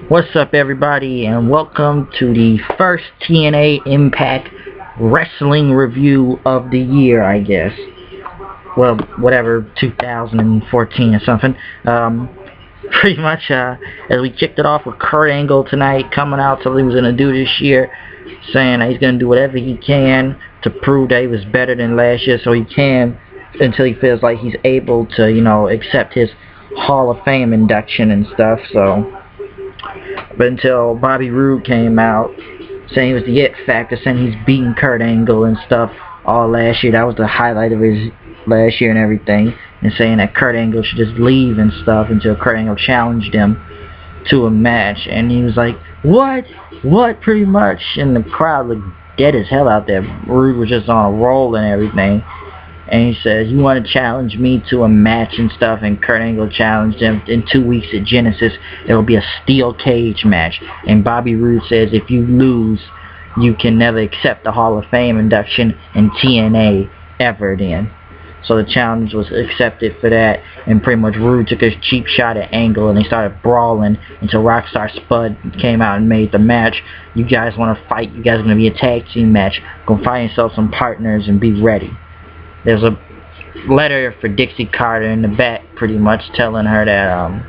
What's up, everybody, and welcome to the first TNA Impact Wrestling review of the year, I guess. Well, whatever, 2014 or something. Pretty much, as we kicked it off with Kurt Angle tonight, coming out telling he was going to do this year, saying that he's going to do whatever he can to prove that he was better than last year, so he can, until he feels like he's able to, accept his Hall of Fame induction and stuff. So, but until Bobby Roode came out saying he was the it factor, saying he's beating Kurt Angle and stuff all last year. That was the highlight of his last year and everything, and saying that Kurt Angle should just leave and stuff until Kurt Angle challenged him to a match. And he was like, what, pretty much, and the crowd looked dead as hell out there. Roode was just on a roll and everything, and he says, you want to challenge me to a match and stuff, and Kurt Angle challenged him. In 2 weeks at Genesis, it will be a steel cage match, and Bobby Roode says if you lose, you can never accept the Hall of Fame induction in TNA ever then. So the challenge was accepted for that, and pretty much Roode took a cheap shot at Angle, and they started brawling until Rockstar Spud came out and made the match. You guys want to fight? You guys are going to be a tag team match. Go find yourself some partners and be ready. There's a letter for Dixie Carter in the back, pretty much telling her that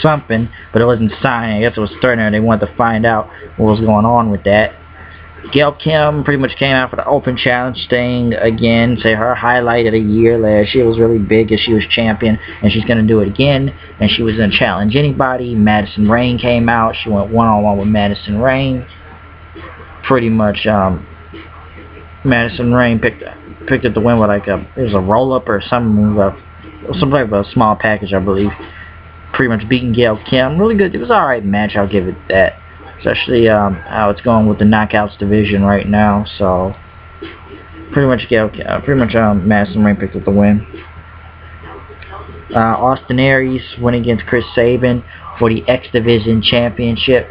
something, but it wasn't signed. I guess it was threatening her. They wanted to find out what was going on with that. Gail Kim pretty much came out for the open challenge thing again. Say her highlight of the year last year was really big as she was champion, and she's going to do it again, and she was going to challenge anybody. Madison Rayne came out. She went one-on-one with Madison Rayne. Pretty much Madison Rayne picked up the win with it was a roll-up or something, some type of a small package, I believe. Pretty much beating Gail Kim. Really good. It was an alright match, I'll give it that. Especially how it's going with the Knockouts division right now. So pretty much Madison Rayne picked up the win. Austin Aries went against Chris Sabin for the X Division Championship.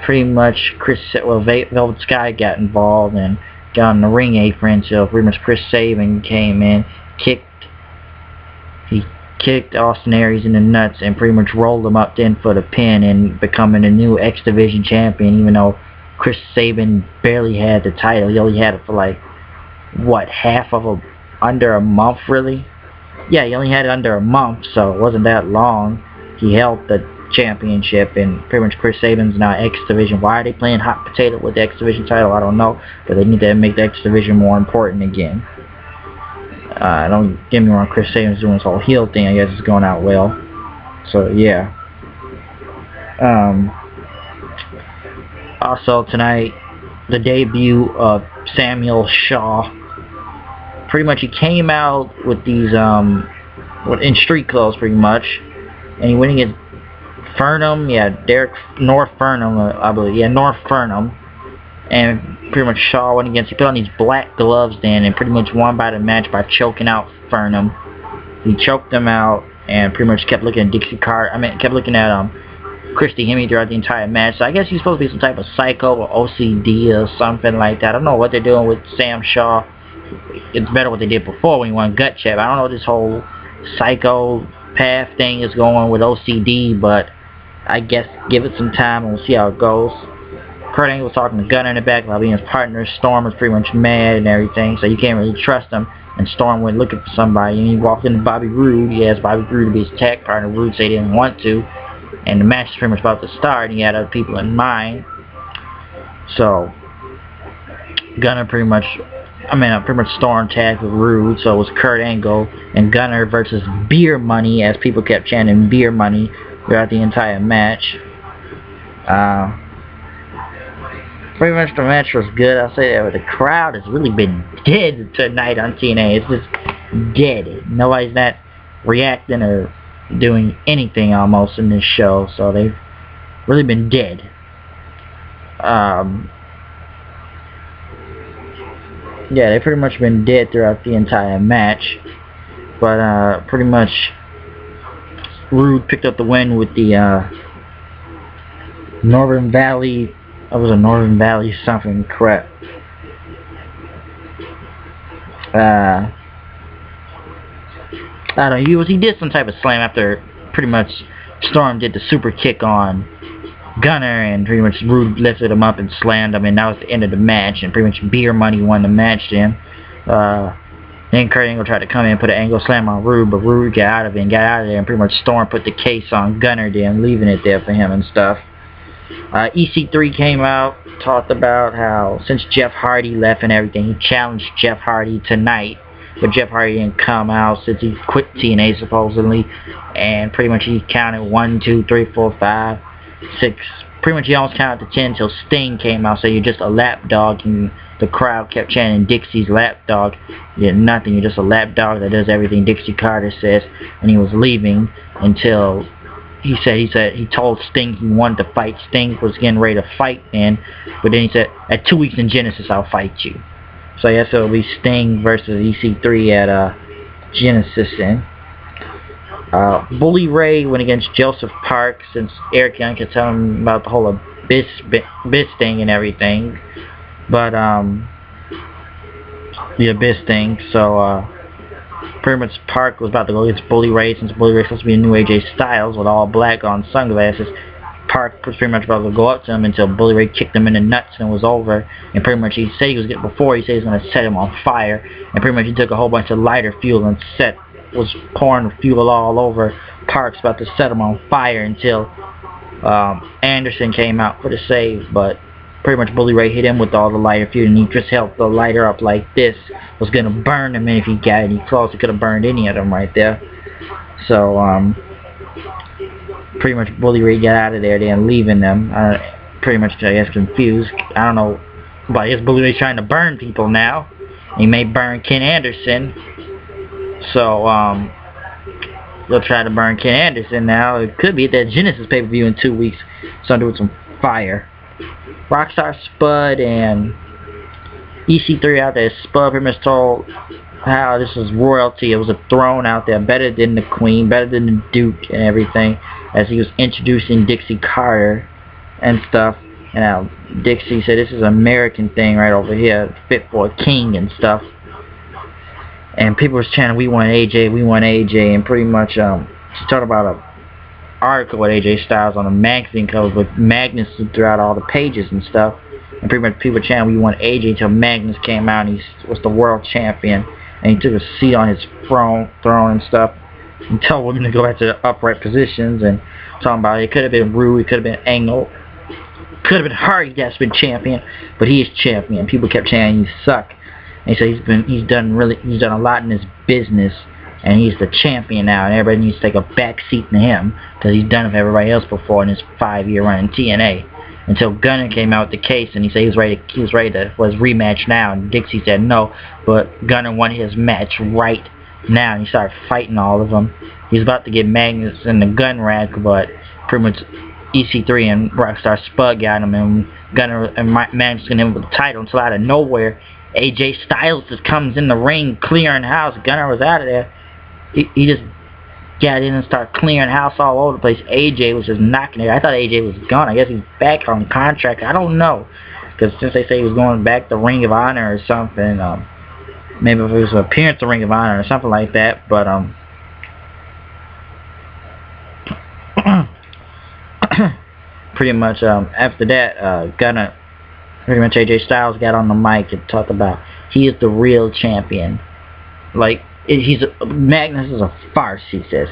Pretty much Velvet Sky got involved and got on the ring apron, so pretty much Chris Sabin came in, kicked Austin Aries in the nuts and pretty much rolled him up then for the pin and becoming the new X Division champion, even though Chris Sabin barely had the title. He only had it for like, what, under a month, really? Yeah, he only had it under a month, so it wasn't that long. He held the championship, and pretty much Chris Sabin's now X Division. Why are they playing hot potato with the X Division title? I don't know, but they need to make the X Division more important again. Don't get me wrong, Chris Sabin's doing this whole heel thing. I guess it's going out well. So yeah. Also tonight, the debut of Samuel Shaw. Pretty much he came out with these in street clothes, pretty much, and he went against Furnham, North Furnham, I believe, North Furnham, and pretty much Shaw went against, he put on these black gloves then, and pretty much won by the match by choking out Furnham. He choked him out, and pretty much kept looking at Dixie Carter, kept looking at Christy Hemme throughout the entire match. So I guess he's supposed to be some type of psycho or OCD or something like that. I don't know what they're doing with Sam Shaw. It's better what they did before when he won Gut Check. I don't know what this whole psychopath thing is going with OCD, but I guess give it some time and we'll see how it goes. Kurt Angle was talking to Gunner in the back while being his partner. Storm was pretty much mad and everything, so you can't really trust him. And Storm went looking for somebody, and he walked into Bobby Roode. He asked Bobby Roode to be his tag partner. Roode said he didn't want to, and the match is pretty much about to start, and he had other people in mind. So Gunner pretty much Storm tagged with Roode, so it was Kurt Angle and Gunner versus Beer Money, as people kept chanting Beer Money throughout the entire match. Pretty much the match was good, I'll say that, but the crowd has really been dead tonight on TNA. It's just dead. Nobody's not reacting or doing anything almost in this show, so they've really been dead. Yeah, they've pretty much been dead throughout the entire match, but pretty much Roode picked up the win with the Northern Valley. It was a Northern Valley something crap. I don't know, he did some type of slam after pretty much Storm did the super kick on Gunner, and pretty much Rude lifted him up and slammed him, and that was the end of the match, and pretty much Beer Money won the match then. Then Kurt Angle tried to come in and put an angle slam on Rude, but Rude got out of it and got out of there, and pretty much Storm put the case on Gunner then, leaving it there for him and stuff. EC3 came out, talked about how since Jeff Hardy left and everything, he challenged Jeff Hardy tonight, but Jeff Hardy didn't come out since he quit TNA supposedly, and pretty much he counted 1, 2, 3, 4, 5, 6, pretty much he almost counted to 10 until Sting came out, so you're just a lapdog, and the crowd kept chanting Dixie's lapdog. You're nothing, you're just a lapdog that does everything Dixie Carter says, and he was leaving until he told Sting he wanted to fight. Sting was getting ready to fight then, but then he said, at 2 weeks in Genesis, I'll fight you. So yes, it'll be Sting versus EC3 at Genesis then. Bully Ray went against Joseph Park, since Eric Young could tell him about the whole Abyss thing and everything. But, the Abyss thing, so, pretty much Park was about to go against Bully Ray, since Bully Ray was supposed to be a new AJ Styles with all black on sunglasses. Park was pretty much about to go up to him until Bully Ray kicked him in the nuts and it was over. And pretty much he said he was going to set him on fire. And pretty much he took a whole bunch of lighter fuel and was pouring the fuel all over. Park's about to set him on fire until Anderson came out for the save, but pretty much Bully Ray hit him with all the lighter fuel, and he just held the lighter up like this. Was going to burn him, and if he got any close, it could have burned any of them right there. So, pretty much Bully Ray got out of there then, leaving them. Pretty much, I guess, confused. I don't know, but I guess Bully Ray's trying to burn people now. He may burn Ken Anderson. So, they'll try to burn Ken Anderson now. It could be at that Genesis pay-per-view in 2 weeks. Something with some fire. Rockstar Spud and EC3 out there. Spud pretty much told how this was royalty. It was a throne out there, better than the Queen, better than the Duke and everything, as he was introducing Dixie Carter and stuff. And now Dixie said this is an American thing right over here, fit for a king and stuff. And people was chanting, we want AJ, we want AJ, and pretty much she talked about a article with AJ Styles on a magazine cover with Magnus throughout all the pages and stuff, and pretty much people chanting we want AJ until Magnus came out and he was the world champion, and he took a seat on his throne and stuff, and told women to go back to the upright positions, and talking about it could have been Rude, it could have been Angle, could have been Hardy that's been champion, but he is champion. People kept chanting you suck, and he said he's done a lot in his business, and he's the champion now, and everybody needs to take a back seat to him, because he's done it for everybody else before in his 5-year run in TNA. Until Gunner came out with the case, and he said he was ready for his rematch now, and Dixie said no, but Gunner won his match right now, and he started fighting all of them. He's about to get Magnus in the gun rack, but pretty much EC3 and Rockstar Spud got him, and Gunner and Magnus got him with the title, until out of nowhere, AJ Styles just comes in the ring, clearing house. Gunner was out of there. He just got in and started clearing house all over the place. AJ was just knocking it. I thought AJ was gone. I guess he's back on contract. I don't know, because since they say he was going back to Ring of Honor or something, maybe if it was an appearance to Ring of Honor or something like that. But pretty much after that, pretty much AJ Styles got on the mic and talked about he is the real champion. Like, Magnus is a farce, he says.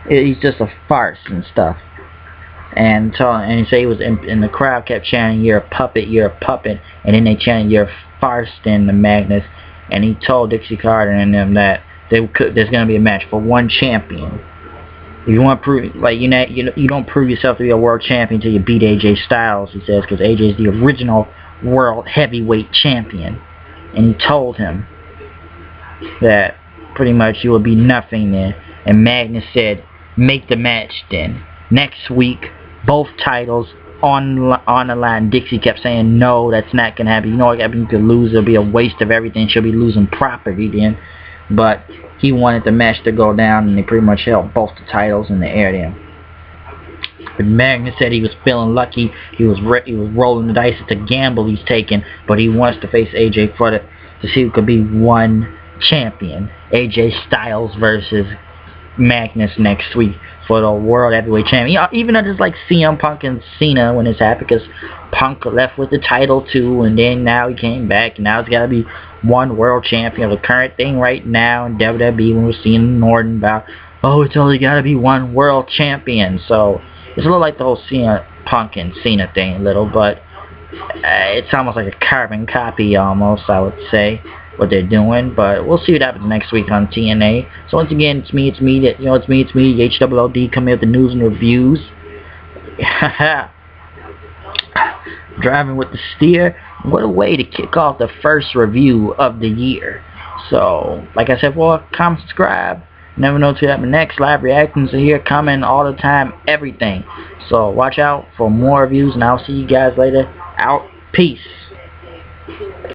He's just a farce and stuff. And he said he was and the crowd kept chanting, you're a puppet, you're a puppet, and then they chanted, you're a farce then to Magnus. And he told Dixie Carter and them that there's gonna be a match for one champion. If you want to prove, like, you don't prove yourself to be a world champion until you beat AJ Styles, he says, because AJ is the original world heavyweight champion. And he told him that pretty much you will be nothing then. And Magnus said, make the match then. Next week, both titles on the line. Dixie kept saying, no, that's not going to happen. You know what happens? You could lose. It'll be a waste of everything. She'll be losing property then. But he wanted the match to go down, and they pretty much held both the titles in the air then. But Magnus said he was feeling lucky. He was rolling the dice. It's a gamble he's taking, but he wants to face AJ to see who could be one champion. AJ Styles versus Magnus next week for the World Heavyweight Champion. You know, even though just like CM Punk and Cena when it's happened, because Punk left with the title too, and then now he came back, and now it's got to be one World Champion. The current thing right now in WWE, when we're seeing Norton about, oh, it's only got to be one World Champion. So it's a little like the whole CM Punk and Cena thing, a little, but it's almost like a carbon copy, almost, I would say, what they're doing. But we'll see what happens next week on TNA. So once again, it's me, HWLD, coming with the news and reviews. Driving with the steer. What a way to kick off the first review of the year. So, like I said, well, comment, subscribe. Never know what's going to happen next. Live reactions are here, coming all the time, everything. So watch out for more reviews, and I'll see you guys later. Out. Peace.